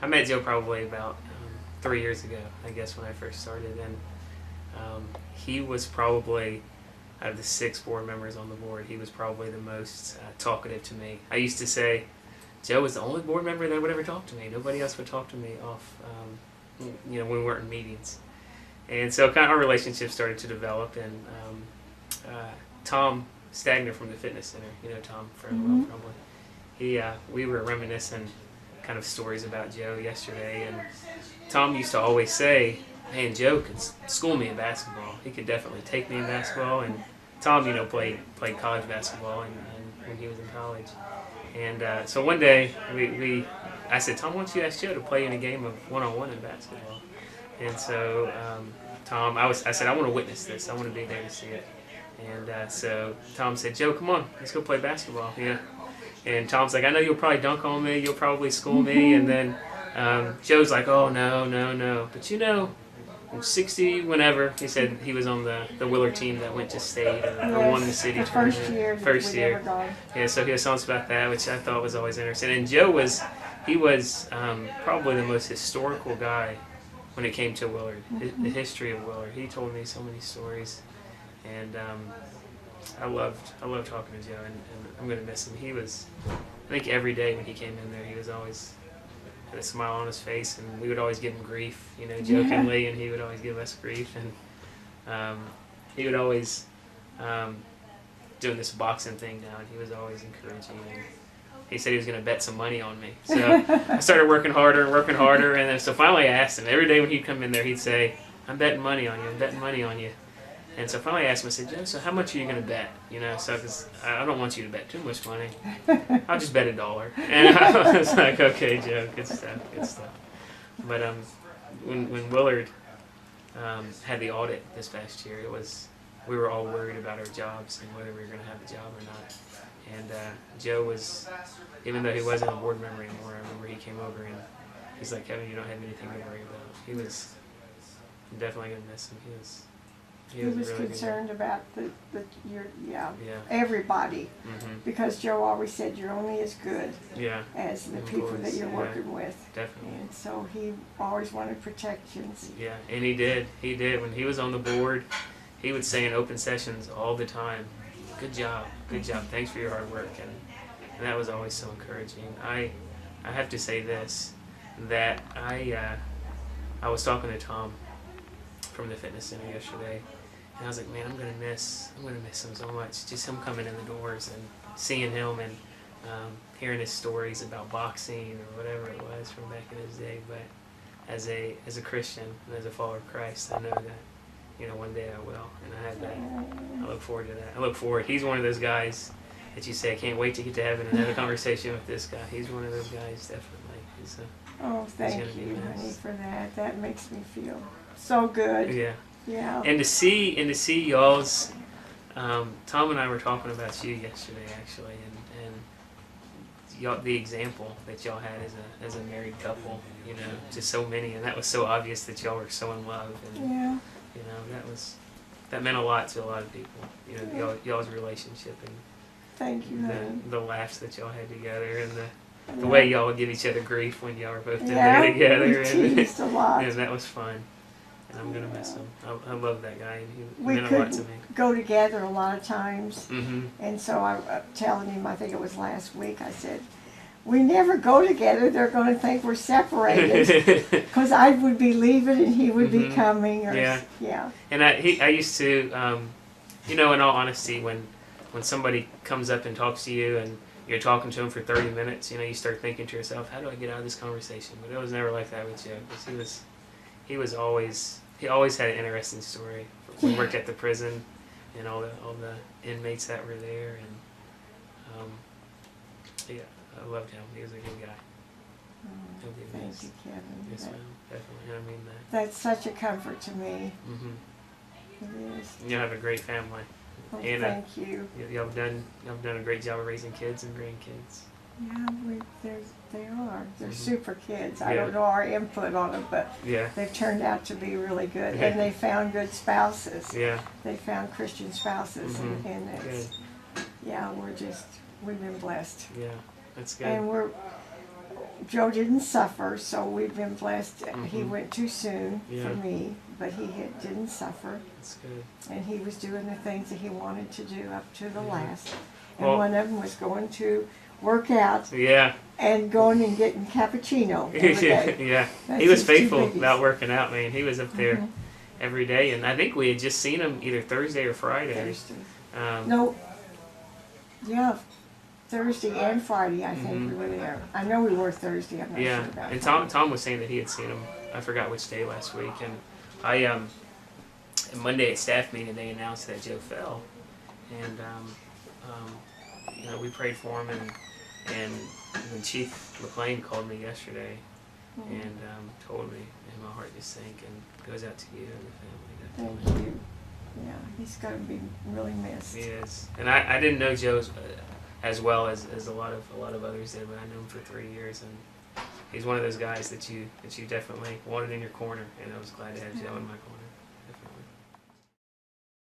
I met Joe probably about 3 years ago, I guess, when I first started, and he was probably, out of the 6 board members on the board, he was probably the most talkative to me. I used to say Joe was the only board member that would ever talk to me. Nobody else would talk to me off, when we weren't in meetings. And so kind of our relationship started to develop, and Tom Stagner from the fitness center, Tom fairly well probably. We were reminiscing kind of stories about Joe yesterday, and Tom used to always say, man, Joe could school me in basketball. He could definitely take me in basketball. And Tom, played college basketball and when he was in college. And so one day I said, Tom, why don't you ask Joe to play in a game of one-on-one in basketball? And so Tom, I said, I want to witness this. I want to be there to see it. And so Tom said, Joe, come on, let's go play basketball. Yeah. And Tom's like, I know you'll probably dunk on me. You'll probably school me. And then Joe's like, oh, no. But in 60, whenever, he said he was on the Willard team that went to state or won the city tournament. First year. Yeah, so he has songs about that, which I thought was always interesting. And Joe was probably the most historical guy when it came to Willard, the history of Willard. He told me so many stories. And I loved talking to Joe, and I'm going to miss him. He was, I think every day when he came in there, he was always had a smile on his face, and we would always give him grief, jokingly, and he would always give us grief. And he would always, doing this boxing thing now, and he was always encouraging. And he said he was going to bet some money on me. So I started working harder, and then so finally I asked him. Every day when he'd come in there, he'd say, I'm betting money on you. And so finally I asked him, I said, Joe, so how much are you going to bet? So because I don't want you to bet too much money. I'll just bet $1. And I was like, okay, Joe, good stuff. But when Willard had the audit this past year, we were all worried about our jobs and whether we were going to have a job or not. And Joe was, even though he wasn't a board member anymore, I remember he came over and he's like, Kevin, you don't have anything to worry about. I'm definitely going to miss him. He was really concerned about your everybody, Mm-hmm. because Joe always said you're only as good as the people course. that you're working with. Definitely. And so he always wanted protections. Yeah, and he did. When he was on the board, he would say in open sessions all the time, good job, thanks for your hard work. And that was always so encouraging. I have to say this, that I was talking to Tom from the fitness center yesterday, and I was like, man, I'm gonna miss him so much. Just him coming in the doors and seeing him and hearing his stories about boxing or whatever it was from back in his day. But as a Christian and as a follower of Christ, I know that one day I will, and I have that. I look forward to that. He's one of those guys that you say, I can't wait to get to heaven and have a conversation with this guy. He's one of those guys, definitely. Thank you, honey, for that. That makes me feel so good. Yeah. And to see y'all's, Tom and I were talking about you yesterday, actually, and y'all, the example that y'all had as a married couple, to so many, and that was so obvious that y'all were so in love. And, that meant a lot to a lot of people. Y'all's relationship and thank you, honey. The laughs that y'all had together, and the way y'all would give each other grief when y'all were both in there together. We teased a lot. And that was fun. And I'm going to miss him. I love that guy. He we meant a lot to me. Go together a lot of times. Mm-hmm. And so I'm telling him, I think it was last week, I said, we never go together. They're going to think we're separated. Because I would be leaving and he would be coming. Yeah. And I used to, in all honesty, when somebody comes up and talks to you and you're talking to him for 30 minutes, you start thinking to yourself, how do I get out of this conversation? But it was never like that with Joe. Because he always had an interesting story. We worked at the prison, and all the inmates that were there, and I loved him. He was a good guy. Thank you, Kevin. Yes, ma'am. Definitely. I mean that. That's such a comfort to me. Mm-hmm. It is. You have a great family. Well, and thank you. Y'all have done a great job of raising kids and grandkids. Yeah, they are. They're super kids. I don't know our input on them, but they've turned out to be really good. And they found good spouses. Yeah. They found Christian spouses, and it's, we've been blessed. Yeah, that's good. And Joe didn't suffer, so we've been blessed. He Mhm. went too soon Yeah. for me, but didn't suffer. That's good. And he was doing the things that he wanted to do up to the Yeah. last. And Well- one of them was going to work out Yeah. and going and getting cappuccino every day. Yeah. That's He was his two faithful biggies. about working out, man. He was up there Mhm. every day, and I think we had just seen him either Thursday or Friday. Thursday. Um, No, yeah, Thursday and Friday, I think Mhm. we were there. I know we were Thursday, I'm not Yeah, sure about and Friday. Tom was saying that he had seen him. I forgot which day last week, and I Monday at staff meeting they announced that Joe fell, and we prayed for him, and when Chief McLean called me yesterday Mhm. and told me, and my heart just sank, and goes out to you and the family. Thank Definitely. you. Yeah, he's gonna be really missed. He is, and I didn't know Joe as well as a lot of others did, but I knew him for 3 years, and he's one of those guys that you definitely wanted in your corner, and I was glad to have Joe in my corner.